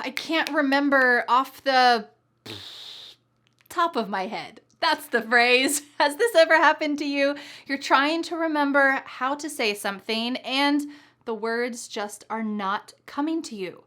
I can't remember off the top of my head. That's the phrase. Has this ever happened to you? You're trying to remember how to say something and the words just are not coming to you.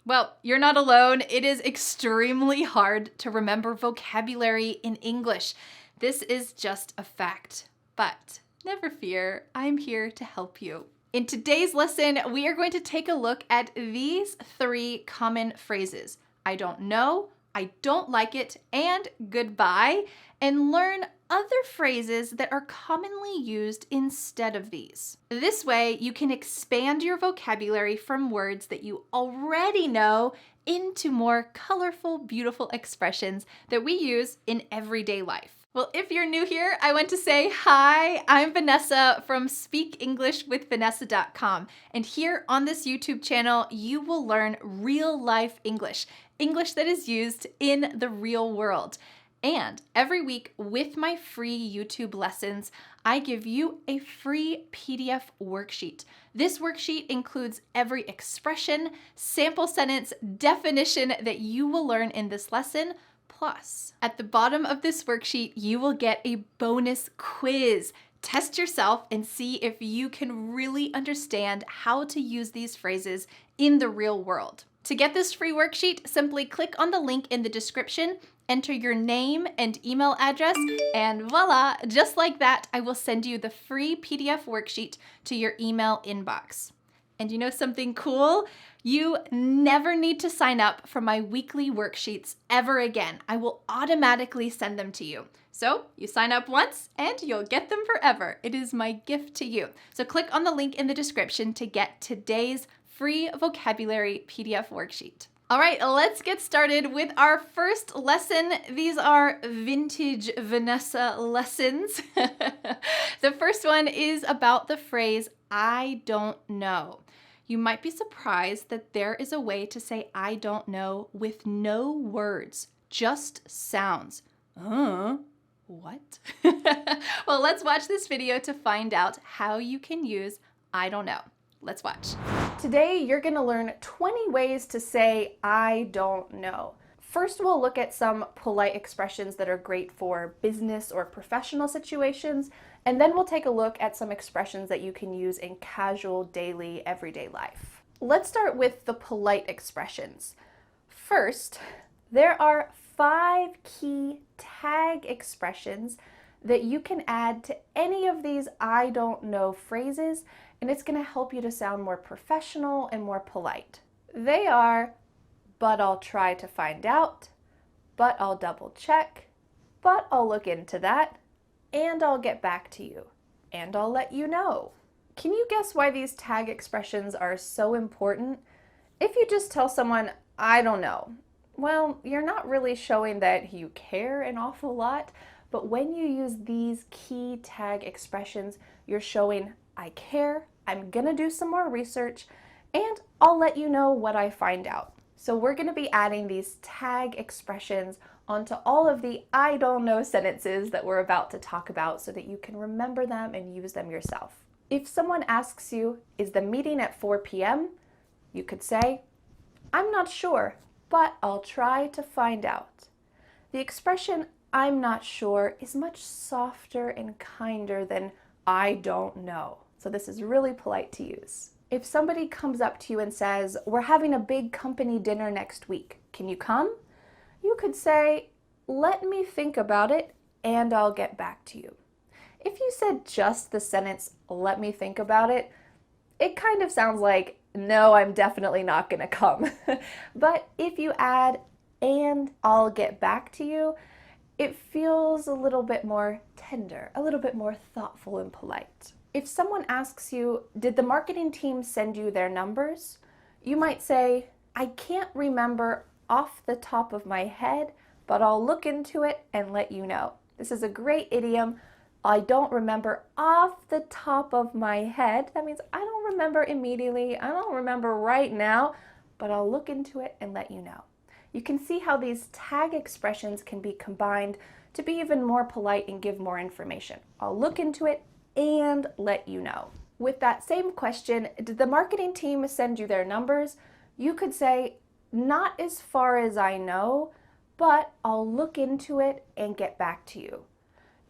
Well, you're not alone. It is extremely hard to remember vocabulary in English. This is just a fact. But never fear, I'm here to help you. In today's lesson, we are going to take a look at these 3 common phrases. I don't know, I don't like it, and goodbye, and learn other phrases that are commonly used instead of these. This way, you can expand your vocabulary from words that you already know into more colorful, beautiful expressions that we use in everyday life. Well, if you're new here, I want to say hi, I'm Vanessa from SpeakEnglishWithVanessa.com. And here on this YouTube channel, you will learn real life English, English that is used in the real world. And every week with my free YouTube lessons, I give you a free PDF worksheet. This worksheet includes every expression, sample sentence, definition that you will learn in this lesson. Plus, at the bottom of this worksheet, you will get a bonus quiz. Test yourself and see if you can really understand how to use these phrases in the real world. To get this free worksheet, simply click on the link in the description, enter your name and email address, and voila, just like that, I will send you the free PDF worksheet to your email inbox. And you know something cool? You never need to sign up for my weekly worksheets ever again. I will automatically send them to you. So you sign up once and you'll get them forever. It is my gift to you. So click on the link in the description to get today's free vocabulary PDF worksheet. All right, let's get started with our first lesson. These are vintage Vanessa lessons. The first one is about the phrase, I don't know. You might be surprised that there is a way to say I don't know with no words, just sounds. What? Well, let's watch this video to find out how you can use I don't know. Let's watch. Today, you're gonna learn 20 ways to say I don't know. First, we'll look at some polite expressions that are great for business or professional situations, and then we'll take a look at some expressions that you can use in casual, daily, everyday life. Let's start with the polite expressions. First, there are 5 key tag expressions that you can add to any of these I don't know phrases, and it's going to help you to sound more professional and more polite. They are, but I'll try to find out, but I'll double check, but I'll look into that, and I'll get back to you, and I'll let you know. Can you guess why these tag expressions are so important? If you just tell someone, I don't know, well, you're not really showing that you care an awful lot, but when you use these key tag expressions, you're showing I care, I'm gonna do some more research, and I'll let you know what I find out. So we're gonna be adding these tag expressions onto all of the I don't know sentences that we're about to talk about so that you can remember them and use them yourself. If someone asks you, is the meeting at 4 p.m.? You could say, I'm not sure, but I'll try to find out. The expression I'm not sure is much softer and kinder than I don't know. So this is really polite to use. If somebody comes up to you and says, we're having a big company dinner next week, can you come? You could say, let me think about it and I'll get back to you. If you said just the sentence, let me think about it, it kind of sounds like, no, I'm definitely not gonna come. But if you add, and I'll get back to you, it feels a little bit more tender, a little bit more thoughtful and polite. If someone asks you, did the marketing team send you their numbers? You might say, I can't remember off the top of my head, but I'll look into it and let you know. This is a great idiom. I don't remember off the top of my head. That means I don't remember immediately. I don't remember right now, but I'll look into it and let you know. You can see how these tag expressions can be combined to be even more polite and give more information. I'll look into it and let you know. With that same question, did the marketing team send you their numbers? You could say, Not as far as I know, but I'll look into it and get back to you.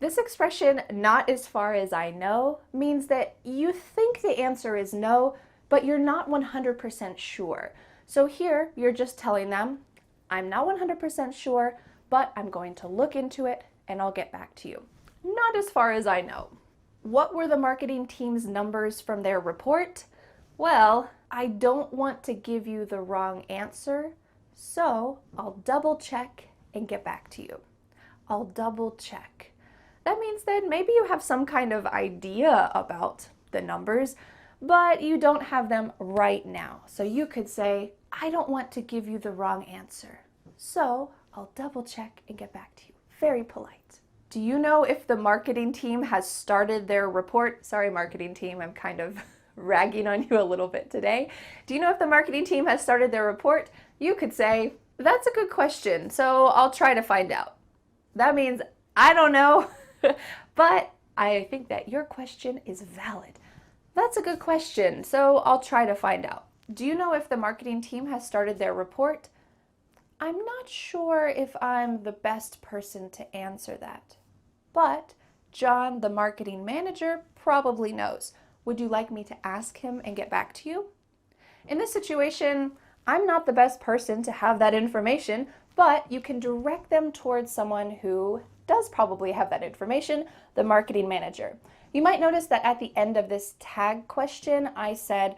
This expression, not as far as I know, means that you think the answer is no, but you're not 100% sure. So here, you're just telling them, I'm not 100% sure, but I'm going to look into it and I'll get back to you. Not as far as I know. What were the marketing team's numbers from their report? Well, I don't want to give you the wrong answer, so I'll double check and get back to you. I'll double check. That means that maybe you have some kind of idea about the numbers, but you don't have them right now. So you could say, I don't want to give you the wrong answer, so I'll double check and get back to you. Very polite. Do you know if the marketing team has started their report? Sorry, marketing team, I'm kind of ragging on you a little bit today. Do you know if the marketing team has started their report? You could say, that's a good question, so I'll try to find out. That means, I don't know, but I think that your question is valid. That's a good question, so I'll try to find out. Do you know if the marketing team has started their report? I'm not sure if I'm the best person to answer that, but John, the marketing manager, probably knows. Would you like me to ask him and get back to you? In this situation, I'm not the best person to have that information, but you can direct them towards someone who does probably have that information, the marketing manager. You might notice that at the end of this tag question, I said,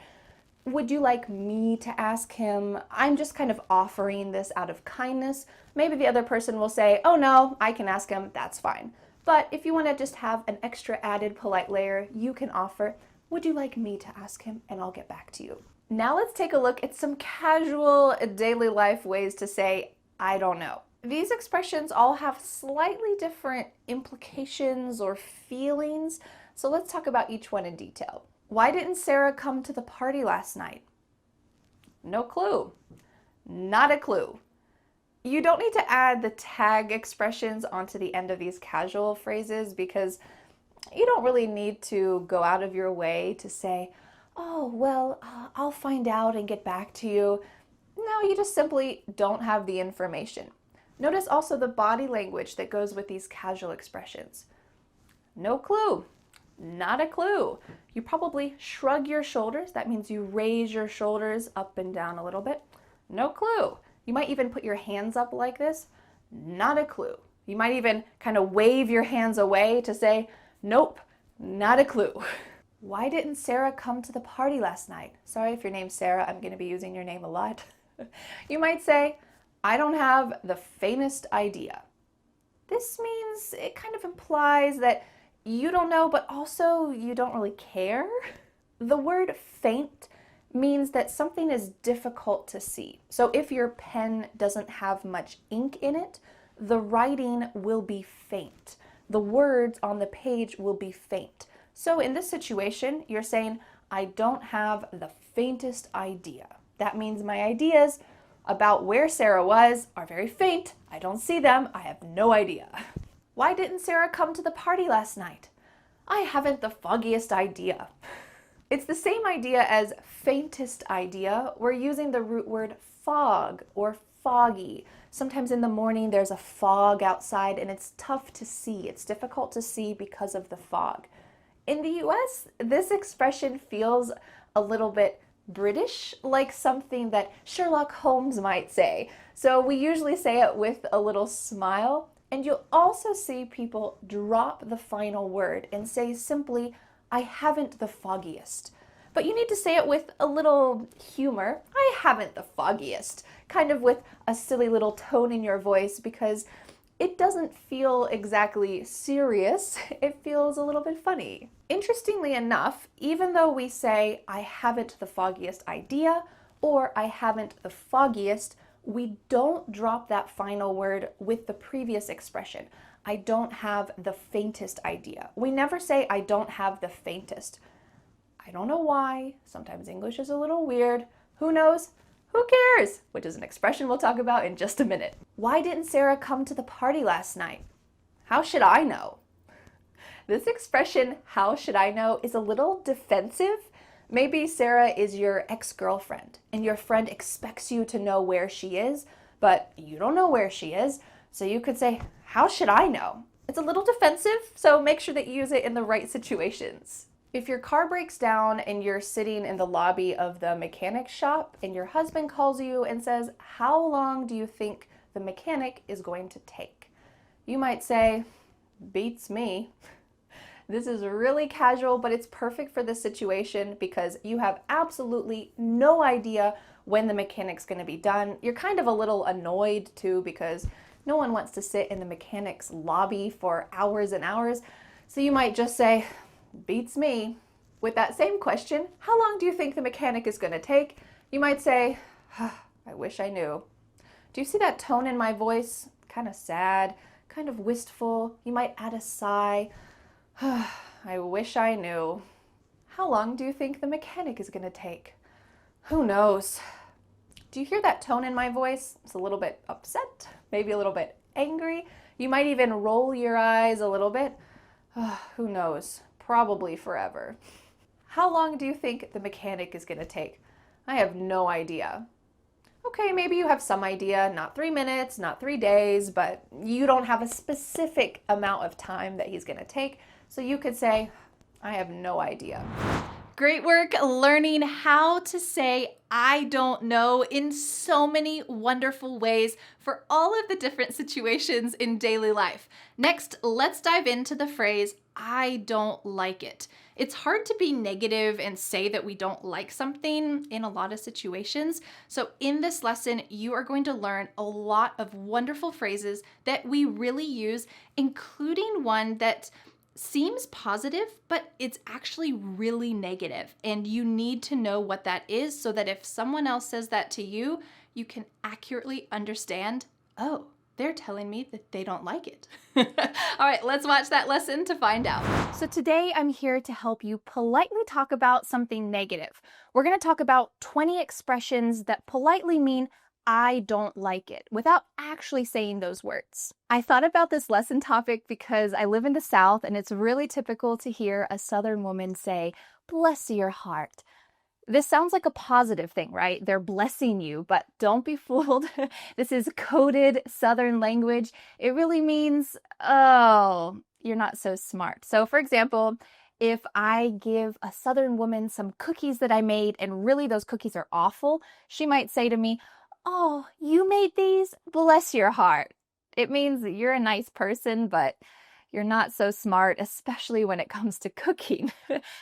would you like me to ask him? I'm just kind of offering this out of kindness. Maybe the other person will say, oh no, I can ask him, that's fine. But if you want to just have an extra added polite layer, you can offer, would you like me to ask him? And I'll get back to you. Now let's take a look at some casual daily life ways to say, I don't know. These expressions all have slightly different implications or feelings, so let's talk about each one in detail. Why didn't Sarah come to the party last night? No clue. Not a clue. You don't need to add the tag expressions onto the end of these casual phrases because you don't really need to go out of your way to say, oh, well, I'll find out and get back to you. No, you just simply don't have the information. Notice also the body language that goes with these casual expressions. No clue. Not a clue. You probably shrug your shoulders. That means you raise your shoulders up and down a little bit. No clue. You might even put your hands up like this. Not a clue. You might even kind of wave your hands away to say, nope, not a clue. Why didn't Sarah come to the party last night? Sorry if your name's Sarah, I'm going to be using your name a lot. You might say, I don't have the faintest idea. This means it kind of implies that you don't know, but also you don't really care. The word faint means that something is difficult to see. So if your pen doesn't have much ink in it, the writing will be faint. The words on the page will be faint. So in this situation, you're saying, I don't have the faintest idea. That means my ideas about where Sarah was are very faint. I don't see them. I have no idea. Why didn't Sarah come to the party last night? I haven't the foggiest idea. It's the same idea as faintest idea. We're using the root word fog or foggy. Sometimes in the morning there's a fog outside and it's tough to see. It's difficult to see because of the fog. In the US, this expression feels a little bit British, like something that Sherlock Holmes might say. So we usually say it with a little smile. And you'll also see people drop the final word and say simply, I haven't the foggiest. But you need to say it with a little humor. I haven't the foggiest. Kind of with a silly little tone in your voice because it doesn't feel exactly serious. It feels a little bit funny. Interestingly enough, even though we say, I haven't the foggiest idea or I haven't the foggiest, we don't drop that final word with the previous expression. I don't have the faintest idea. We never say, I don't have the faintest. I don't know why. Sometimes English is a little weird. Who knows? Who cares? Which is an expression we'll talk about in just a minute. Why didn't Sarah come to the party last night? How should I know? This expression, how should I know, is a little defensive. Maybe Sarah is your ex-girlfriend and your friend expects you to know where she is, but you don't know where she is. So you could say, how should I know? It's a little defensive, so make sure that you use it in the right situations. If your car breaks down and you're sitting in the lobby of the mechanic shop and your husband calls you and says, how long do you think the mechanic is going to take? You might say, beats me. This is really casual, but it's perfect for this situation because you have absolutely no idea when the mechanic's going to be done. You're kind of a little annoyed too because no one wants to sit in the mechanic's lobby for hours and hours. So you might just say, beats me. With that same question, how long do you think the mechanic is going to take? You might say, I wish I knew. Do you see that tone in my voice? Kind of sad, kind of wistful. You might add a sigh. I wish I knew. How long do you think the mechanic is going to take? Who knows? Do you hear that tone in my voice? It's a little bit upset, maybe a little bit angry. You might even roll your eyes a little bit. Who knows? Probably forever. How long do you think the mechanic is going to take? I have no idea. Okay, maybe you have some idea, not 3 minutes, not 3 days, but you don't have a specific amount of time that he's going to take. So you could say, I have no idea. Great work learning how to say I don't know in so many wonderful ways for all of the different situations in daily life. Next, let's dive into the phrase, I don't like it. It's hard to be negative and say that we don't like something in a lot of situations. So in this lesson, you are going to learn a lot of wonderful phrases that we really use, including one that seems positive, but it's actually really negative. And you need to know what that is so that if someone else says that to you, you can accurately understand, oh, they're telling me that they don't like it. All right, let's watch that lesson to find out. So today I'm here to help you politely talk about something negative. We're going to talk about 20 expressions that politely mean I don't like it without actually saying those words. I thought about this lesson topic because I live in the South and it's really typical to hear a Southern woman say, bless your heart. This sounds like a positive thing, right? They're blessing you, but don't be fooled. This is coded Southern language. It really means, oh, you're not so smart. So for example, if I give a Southern woman some cookies that I made and really those cookies are awful, she might say to me, oh, you made these? Bless your heart. It means that you're a nice person, but you're not so smart, especially when it comes to cooking.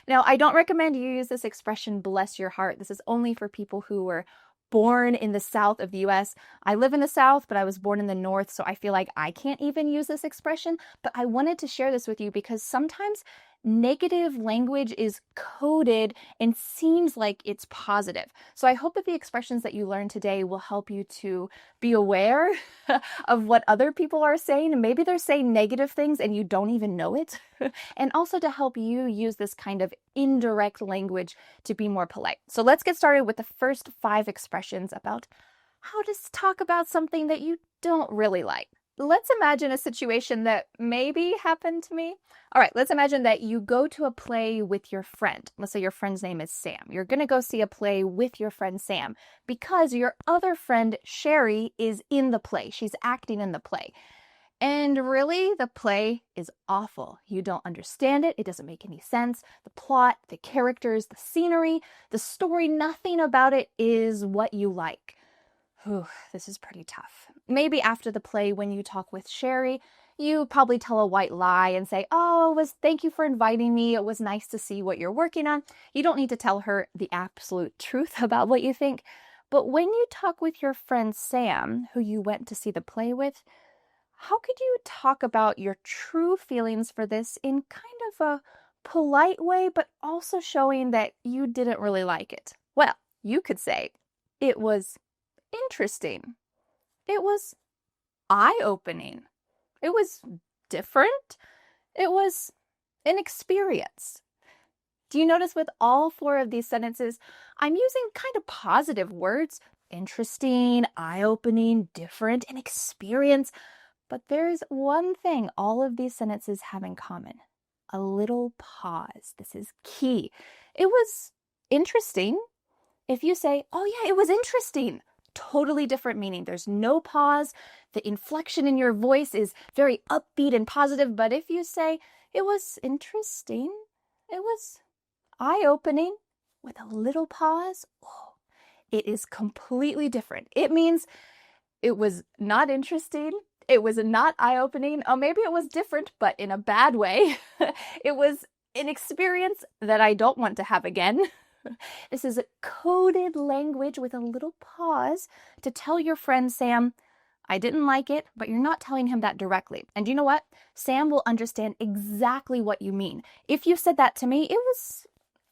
Now, I don't recommend you use this expression, bless your heart. This is only for people who were born in the South of the US. I live in the South, but I was born in the North, so I feel like I can't even use this expression. But I wanted to share this with you because sometimes negative language is coded and seems like it's positive. So I hope that the expressions that you learn today will help you to be aware of what other people are saying. And maybe they're saying negative things and you don't even know it. And also to help you use this kind of indirect language to be more polite. So let's get started with the first 5 expressions about how to talk about something that you don't really like. Let's imagine a situation that maybe happened to me. All right, let's imagine that you go to a play with your friend. Let's say your friend's name is Sam. You're going to go see a play with your friend Sam because your other friend Sherry is in the play. She's acting in the play. And really, the play is awful. You don't understand it. It doesn't make any sense. The plot, the characters, the scenery, the story, nothing about it is what you like. Whew, this is pretty tough. Maybe after the play, when you talk with Sherry, you probably tell a white lie and say, oh, thank you for inviting me. It was nice to see what you're working on. You don't need to tell her the absolute truth about what you think. But when you talk with your friend Sam, who you went to see the play with, how could you talk about your true feelings for this in kind of a polite way, but also showing that you didn't really like it? Well, you could say, it was interesting. It was eye-opening. It was different. It was an experience. Do you notice with all 4 of these sentences, I'm using kind of positive words, interesting, eye-opening, different, and experience. But there's one thing all of these sentences have in common. A little pause. This is key. It was interesting. If you say, oh yeah, it was interesting, totally different meaning. There's no pause. The inflection in your voice is very upbeat and positive. But if you say, it was interesting, it was eye-opening with a little pause, oh, it is completely different. It means it was not interesting. It was not eye-opening. Oh, maybe it was different, but in a bad way. It was an experience that I don't want to have again. This is a coded language with a little pause to tell your friend Sam, I didn't like it, but you're not telling him that directly. And you know what? Sam will understand exactly what you mean. If you said that to me, it was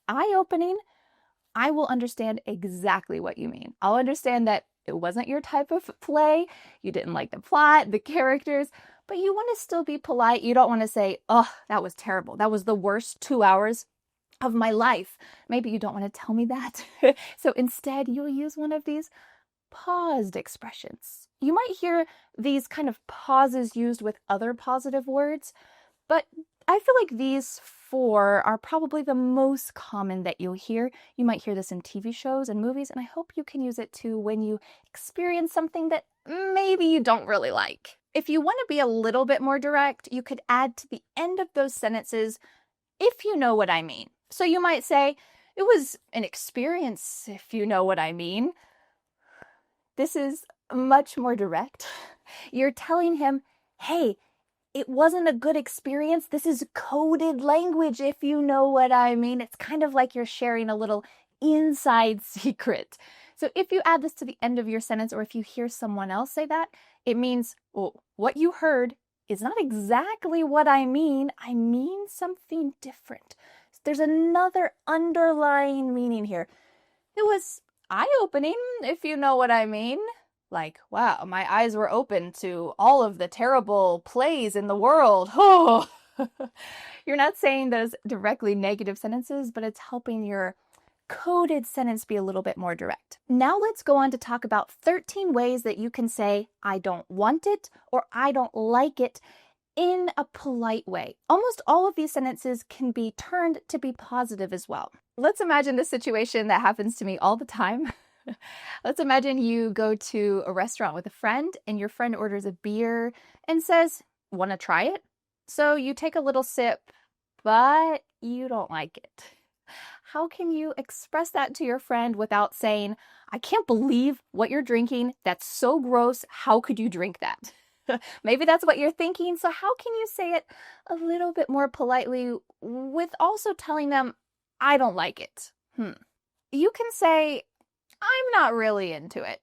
eye-opening. I will understand exactly what you mean. I'll understand that it wasn't your type of play. You didn't like the plot, the characters, but you want to still be polite. You don't want to say, oh, that was terrible. That was the worst 2 hours of my life. Maybe you don't want to tell me that. So instead, you'll use one of these paused expressions. You might hear these kind of pauses used with other positive words, but I feel like these 4 are probably the most common that you'll hear. You might hear this in TV shows and movies, and I hope you can use it too when you experience something that maybe you don't really like. If you want to be a little bit more direct, you could add to the end of those sentences, if you know what I mean. So you might say, it was an experience, if you know what I mean. This is much more direct. You're telling him, hey, it wasn't a good experience. This is coded language, if you know what I mean. It's kind of like you're sharing a little inside secret. So if you add this to the end of your sentence, or if you hear someone else say that, it means, well, what you heard is not exactly what I mean. I mean something different. There's another underlying meaning here. It was eye-opening, if you know what I mean. Like, wow, my eyes were open to all of the terrible plays in the world. Oh, you're not saying those directly negative sentences, but it's helping your coded sentence be a little bit more direct. Now let's go on to talk about 13 ways that you can say, I don't want it, or I don't like it, in a polite way. Almost all of these sentences can be turned to be positive as well. Let's imagine this situation that happens to me all the time. Let's imagine you go to a restaurant with a friend and your friend orders a beer and says, want to try it? So you take a little sip, but you don't like it. How can you express that to your friend without saying, I can't believe what you're drinking. That's so gross. How could you drink that? Maybe that's what you're thinking. So how can you say it a little bit more politely with also telling them, I don't like it? You can say, I'm not really into it.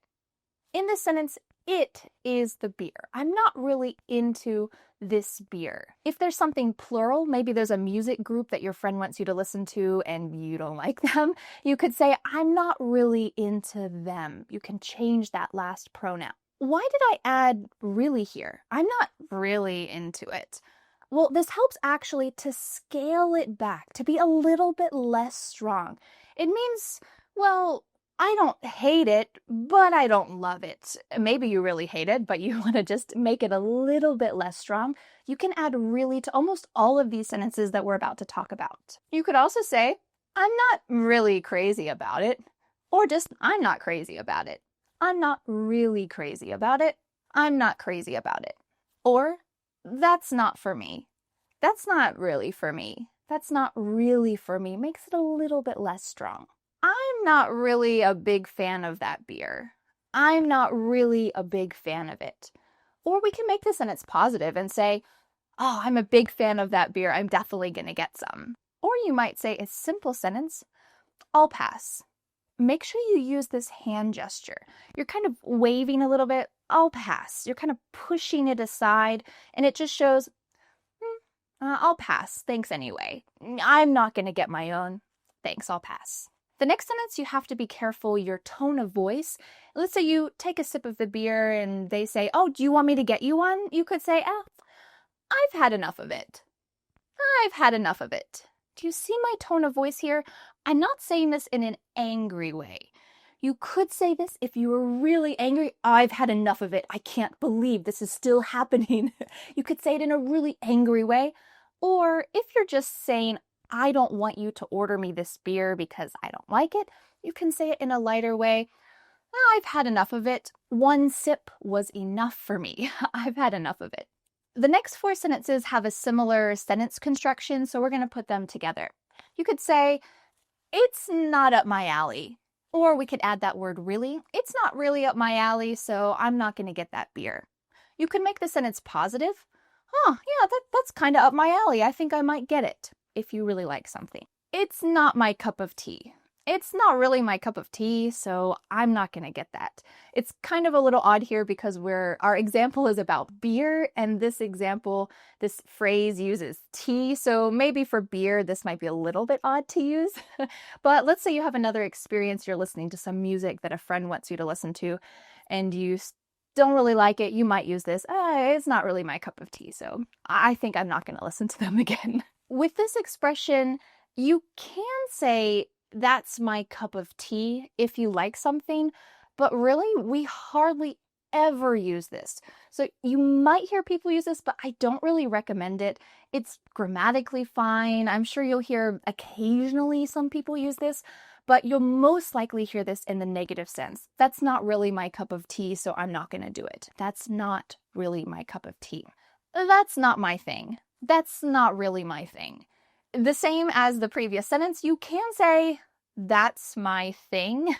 In this sentence, it is the beer. I'm not really into this beer. If there's something plural, maybe there's a music group that your friend wants you to listen to and you don't like them, you could say, I'm not really into them. You can change that last pronoun. Why did I add really here? I'm not really into it. Well, this helps actually to scale it back, to be a little bit less strong. It means, well, I don't hate it, but I don't love it. Maybe you really hate it, but you want to just make it a little bit less strong. You can add really to almost all of these sentences that we're about to talk about. You could also say, I'm not really crazy about it, or just, I'm not crazy about it. I'm not really crazy about it. I'm not crazy about it. Or, that's not for me. That's not really for me. That's not really for me. Makes it a little bit less strong. I'm not really a big fan of that beer. I'm not really a big fan of it. Or we can make this sentence positive and say, oh, I'm a big fan of that beer. I'm definitely going to get some. Or you might say a simple sentence, I'll pass. Make sure you use this hand gesture. You're kind of waving a little bit, I'll pass. You're kind of pushing it aside, and it just shows, I'll pass. Thanks anyway. I'm not going to get my own. Thanks, I'll pass. The next sentence, you have to be careful your tone of voice. Let's say you take a sip of the beer and they say, oh, do you want me to get you one? You could say, I've had enough of it. I've had enough of it. Do you see my tone of voice here? I'm not saying this in an angry way. You could say this if you were really angry. I've had enough of it. I can't believe this is still happening. You could say it in a really angry way. Or if you're just saying, I don't want you to order me this beer because I don't like it, you can say it in a lighter way. I've had enough of it. One sip was enough for me. I've had enough of it. The next 4 sentences have a similar sentence construction, so we're going to put them together. You could say, it's not up my alley. Or we could add that word really. It's not really up my alley, so I'm not going to get that beer. You could make the sentence positive. Yeah, that's kind of up my alley. I think I might get it, if you really like something. It's not my cup of tea. It's not really my cup of tea, so I'm not going to get that. It's kind of a little odd here because our example is about beer, and this phrase uses tea, so maybe for beer, this might be a little bit odd to use. But let's say you have another experience, you're listening to some music that a friend wants you to listen to, and you don't really like it, you might use this, it's not really my cup of tea, so I think I'm not going to listen to them again. With this expression, you can say, that's my cup of tea if you like something, but really we hardly ever use this. So you might hear people use this, but I don't really recommend it. It's grammatically fine. I'm sure you'll hear occasionally some people use this, but you'll most likely hear this in the negative sense. That's not really my cup of tea, so I'm not going to do it. That's not really my cup of tea. That's not my thing. That's not really my thing. The same as the previous sentence, you can say, that's my thing,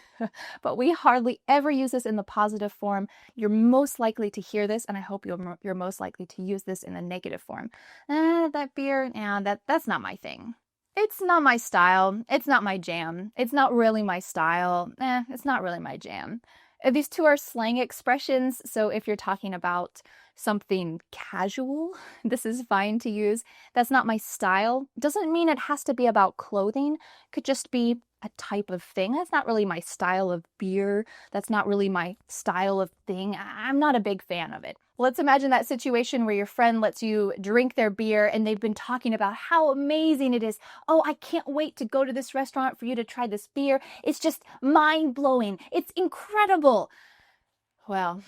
but we hardly ever use this in the positive form. You're most likely to hear this, and I hope you're most likely to use this in the negative form. That beer, that's not my thing. It's not my style. It's not my jam. It's not really my style. It's not really my jam. These two are slang expressions, so if you're talking about something casual, this is fine to use. That's not my style. Doesn't mean it has to be about clothing. Could just be a type of thing. That's not really my style of beer. That's not really my style of thing. I'm not a big fan of it. Let's imagine that situation where your friend lets you drink their beer and they've been talking about how amazing it is. Oh, I can't wait to go to this restaurant for you to try this beer. It's just mind-blowing. It's incredible. Well,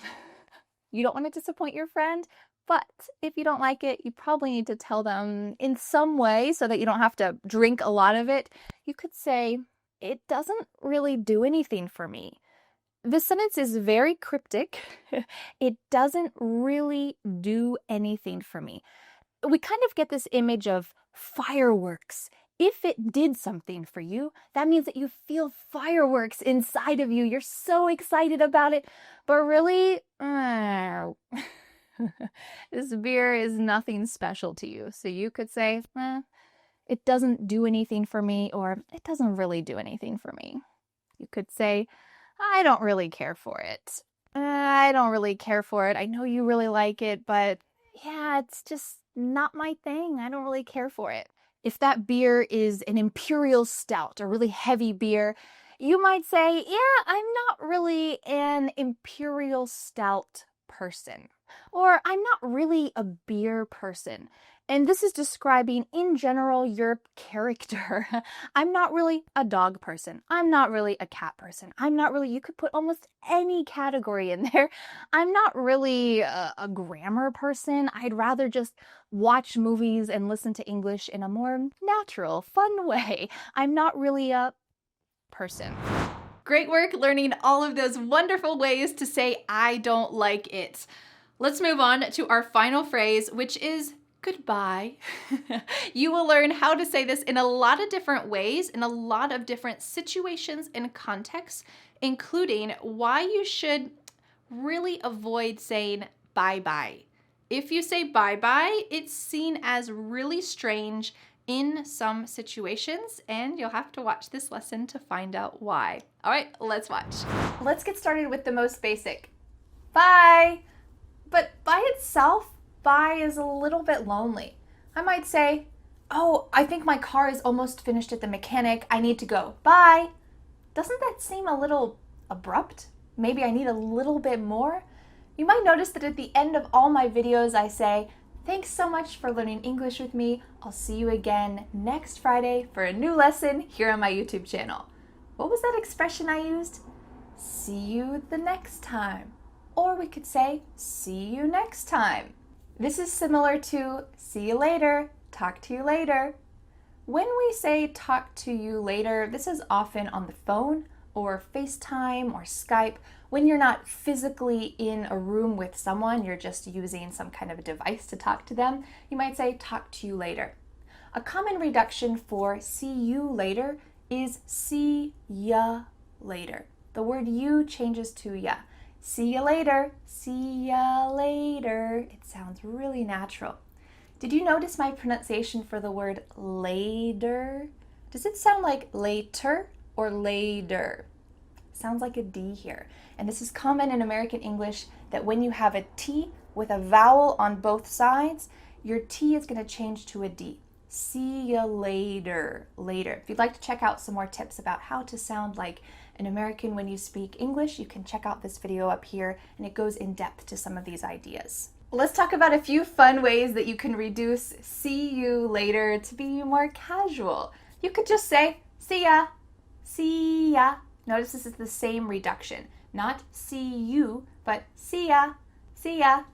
you don't want to disappoint your friend, but if you don't like it, you probably need to tell them in some way so that you don't have to drink a lot of it. You could say, it doesn't really do anything for me. This sentence is very cryptic. It doesn't really do anything for me. We kind of get this image of fireworks. If it did something for you, that means that you feel fireworks inside of you. You're so excited about it. But really, this beer is nothing special to you. So you could say, it doesn't do anything for me, or it doesn't really do anything for me. You could say, I don't really care for it. I don't really care for it. I know you really like it, but yeah, it's just not my thing. I don't really care for it. If that beer is an imperial stout, a really heavy beer, you might say, yeah, I'm not really an imperial stout person, or I'm not really a beer person. And this is describing, in general, your character. I'm not really a dog person. I'm not really a cat person. You could put almost any category in there. I'm not really a grammar person. I'd rather just watch movies and listen to English in a more natural, fun way. I'm not really a person. Great work learning all of those wonderful ways to say I don't like it. Let's move on to our final phrase, which is goodbye. You will learn how to say this in a lot of different ways, in a lot of different situations and contexts, including why you should really avoid saying bye-bye. If you say bye-bye, it's seen as really strange in some situations, and you'll have to watch this lesson to find out why. All right, let's watch. Let's get started with the most basic. Bye. But by itself, bye is a little bit lonely. I might say, oh, I think my car is almost finished at the mechanic. I need to go. Bye. Doesn't that seem a little abrupt? Maybe I need a little bit more. You might notice that at the end of all my videos, I say, thanks so much for learning English with me. I'll see you again next Friday for a new lesson here on my YouTube channel. What was that expression I used? See you the next time. Or we could say, see you next time. This is similar to see you later, talk to you later. When we say talk to you later, this is often on the phone or FaceTime or Skype. When you're not physically in a room with someone, you're just using some kind of a device to talk to them, you might say talk to you later. A common reduction for see you later is see ya later. The word you changes to ya. See ya later, see ya later. It sounds really natural. Did you notice my pronunciation for the word later? Does it sound like later or later? Sounds like a D here. And this is common in American English that when you have a T with a vowel on both sides, your T is going to change to a D. See ya later, later. If you'd like to check out some more tips about how to sound like an American when you speak English, you can check out this video up here, and it goes in depth to some of these ideas. Let's talk about a few fun ways that you can reduce see you later to be more casual. You could just say see ya, see ya. Notice this is the same reduction. Not see you, but see ya, see ya.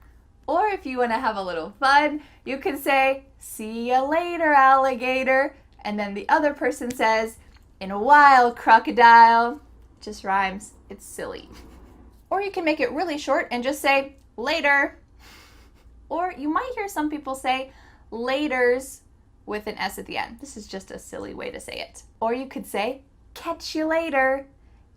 Or if you want to have a little fun, you can say see ya later, alligator. And then the other person says in a while, crocodile. Just rhymes. It's silly. Or you can make it really short and just say later. Or you might hear some people say laters with an S at the end. This is just a silly way to say it. Or you could say catch you later,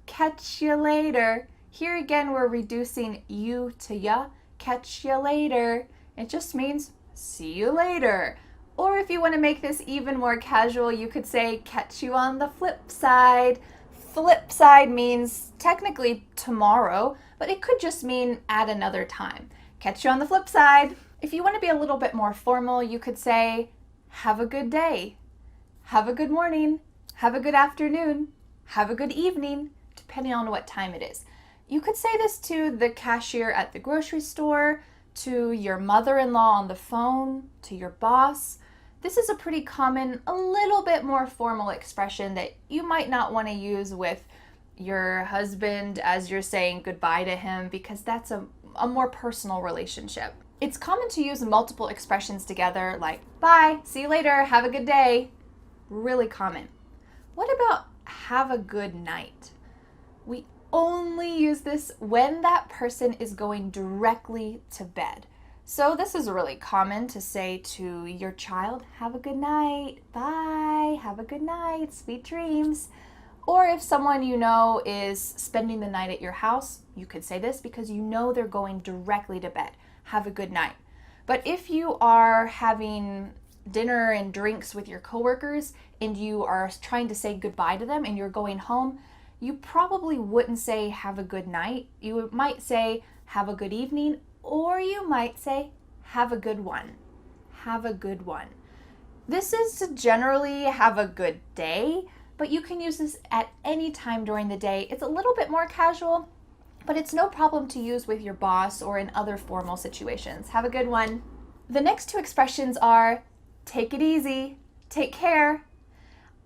catch you later. Here again, we're reducing you to ya. Catch you later. It just means see you later. Or if you want to make this even more casual, you could say catch you on the flip side. Flip side means technically tomorrow, but it could just mean at another time. Catch you on the flip side. If you want to be a little bit more formal, you could say have a good day, have a good morning, have a good afternoon, have a good evening, depending on what time it is. You could say this to the cashier at the grocery store, to your mother-in-law on the phone, to your boss. This is a pretty common, a little bit more formal expression that you might not want to use with your husband as you're saying goodbye to him, because that's a more personal relationship. It's common to use multiple expressions together, like bye, see you later, have a good day. Really common. What about have a good night? We only use this when that person is going directly to bed. So this is really common to say to your child, have a good night, bye, have a good night, sweet dreams. Or if someone you know is spending the night at your house, you could say this because you know they're going directly to bed. Have a good night. But if you are having dinner and drinks with your coworkers and you are trying to say goodbye to them and you're going home, you probably wouldn't say have a good night. You might say have a good evening, or you might say have a good one. Have a good one. This is to generally have a good day, but you can use this at any time during the day. It's a little bit more casual, but it's no problem to use with your boss or in other formal situations. Have a good one. The next two expressions are take it easy, take care.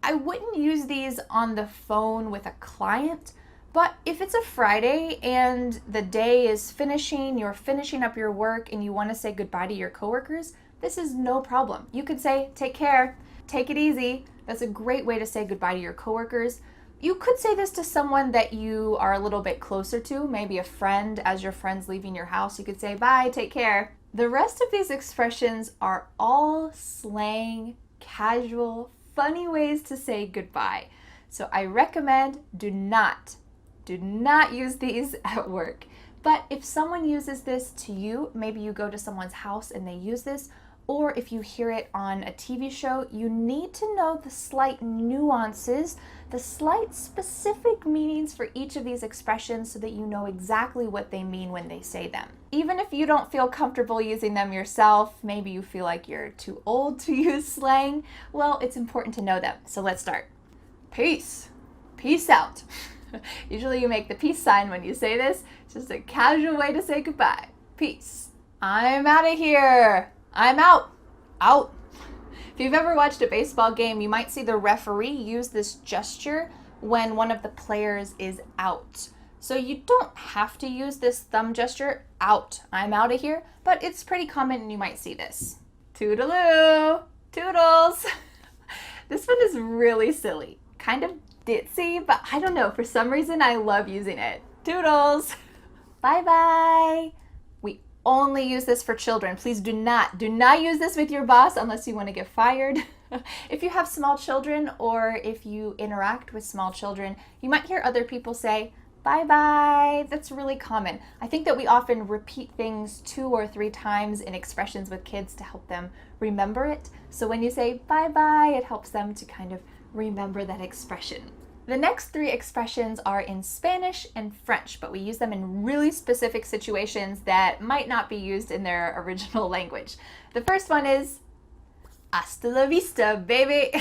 I wouldn't use these on the phone with a client, but if it's a Friday and the day is finishing, you're finishing up your work and you want to say goodbye to your coworkers, this is no problem. You could say take care, take it easy. That's a great way to say goodbye to your coworkers. You could say this to someone that you are a little bit closer to, maybe a friend. As your friend's leaving your house, you could say bye, take care. The rest of these expressions are all slang, casual, funny ways to say goodbye. So I recommend do not use these at work. But if someone uses this to you, maybe you go to someone's house and they use this, or if you hear it on a TV show, you need to know the slight nuances, the slight specific meanings for each of these expressions so that you know exactly what they mean when they say them. Even if you don't feel comfortable using them yourself, maybe you feel like you're too old to use slang, well, it's important to know them. So let's start. Peace. Peace out. Usually you make the peace sign when you say this. It's just a casual way to say goodbye. Peace. I'm out of here. I'm out. Out. If you've ever watched a baseball game, you might see the referee use this gesture when one of the players is out. So you don't have to use this thumb gesture, out. I'm out of here, but it's pretty common and you might see this. Toodaloo. Toodles. This one is really silly, kind of ditzy, but I don't know, for some reason I love using it. Toodles! Bye-bye! We only use this for children. Please do not use this with your boss unless you want to get fired. If you have small children or if you interact with small children, you might hear other people say, bye-bye. That's really common. I think that we often repeat things 2 or 3 times in expressions with kids to help them remember it. So when you say bye-bye, it helps them to kind of remember that expression. The next 3 expressions are in Spanish and French, but we use them in really specific situations that might not be used in their original language. The first one is hasta la vista, baby.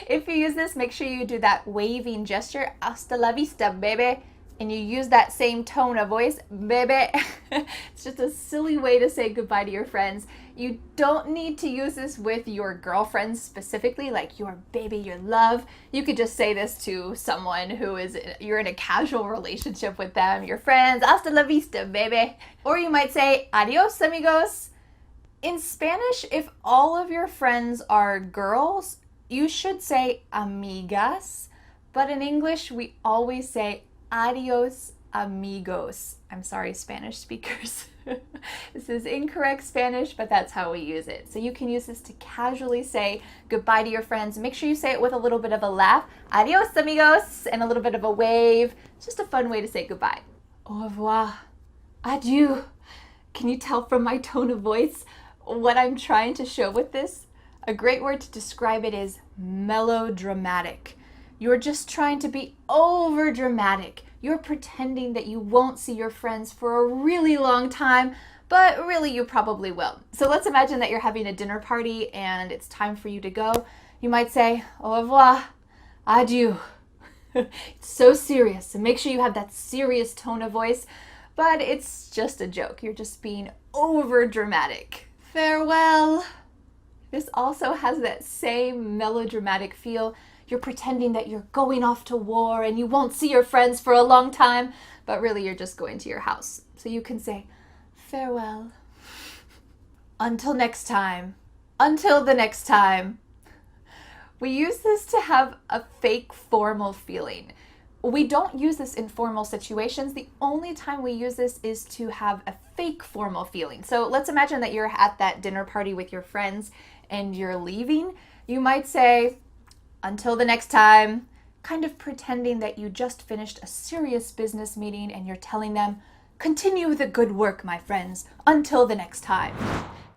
If you use this, make sure you do that waving gesture, hasta la vista, baby, and you use that same tone of voice, baby. It's just a silly way to say goodbye to your friends. You don't need to use this with your girlfriends specifically, like your baby, your love. You could just say this to someone you're in a casual relationship with them, your friends, hasta la vista, baby. Or you might say, adios, amigos. In Spanish, if all of your friends are girls, you should say amigas, but in English, we always say adios, amigos. I'm sorry, Spanish speakers. This is incorrect Spanish, but that's how we use it. So you can use this to casually say goodbye to your friends. Make sure you say it with a little bit of a laugh. Adios, amigos, and a little bit of a wave. It's just a fun way to say goodbye. Au revoir. Adieu. Can you tell from my tone of voice what I'm trying to show with this? A great word to describe it is melodramatic. You're just trying to be over dramatic. You're pretending that you won't see your friends for a really long time, but really you probably will. So let's imagine that you're having a dinner party and it's time for you to go. You might say, au revoir, adieu. It's so serious, so make sure you have that serious tone of voice, but it's just a joke. You're just being over dramatic. Farewell. This also has that same melodramatic feel. You're pretending that you're going off to war and you won't see your friends for a long time, but really you're just going to your house. So you can say, farewell. Until next time. Until the next time. We use this to have a fake formal feeling. We don't use this in formal situations. The only time we use this is to have a fake formal feeling. So let's imagine that you're at that dinner party with your friends and you're leaving. You might say, until the next time, kind of pretending that you just finished a serious business meeting and you're telling them, continue the good work, my friends, until the next time.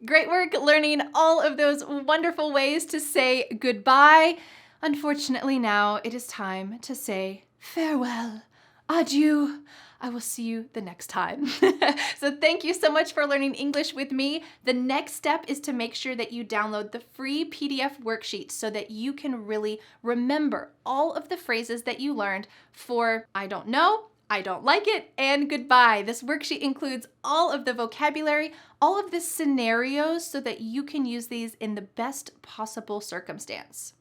Great work learning all of those wonderful ways to say goodbye. Unfortunately, now it is time to say farewell, adieu. I will see you the next time. So thank you so much for learning English with me. The next step is to make sure that you download the free PDF worksheet so that you can really remember all of the phrases that you learned for I don't know, I don't like it, and goodbye. This worksheet includes all of the vocabulary, all of the scenarios so that you can use these in the best possible circumstance.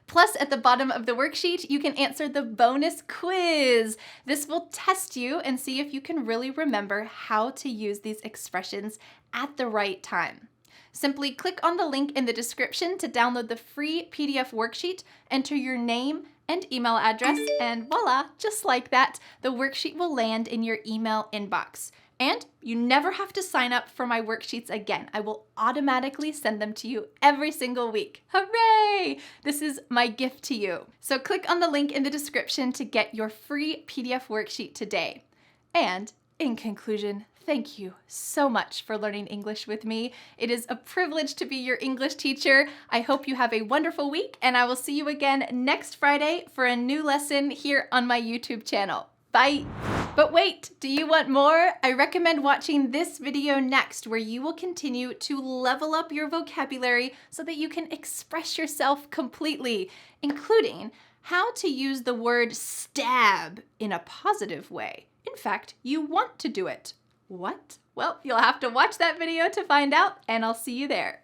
Plus, at the bottom of the worksheet, you can answer the bonus quiz. This will test you and see if you can really remember how to use these expressions at the right time. Simply click on the link in the description to download the free PDF worksheet, enter your name and email address, and voila, just like that, the worksheet will land in your email inbox. And you never have to sign up for my worksheets again. I will automatically send them to you every single week. Hooray! This is my gift to you. So click on the link in the description to get your free PDF worksheet today. And in conclusion, thank you so much for learning English with me. It is a privilege to be your English teacher. I hope you have a wonderful week, and I will see you again next Friday for a new lesson here on my YouTube channel. Bye! But wait, do you want more? I recommend watching this video next, where you will continue to level up your vocabulary so that you can express yourself completely, including how to use the word stab in a positive way. In fact, you want to do it. What? Well, you'll have to watch that video to find out, and I'll see you there.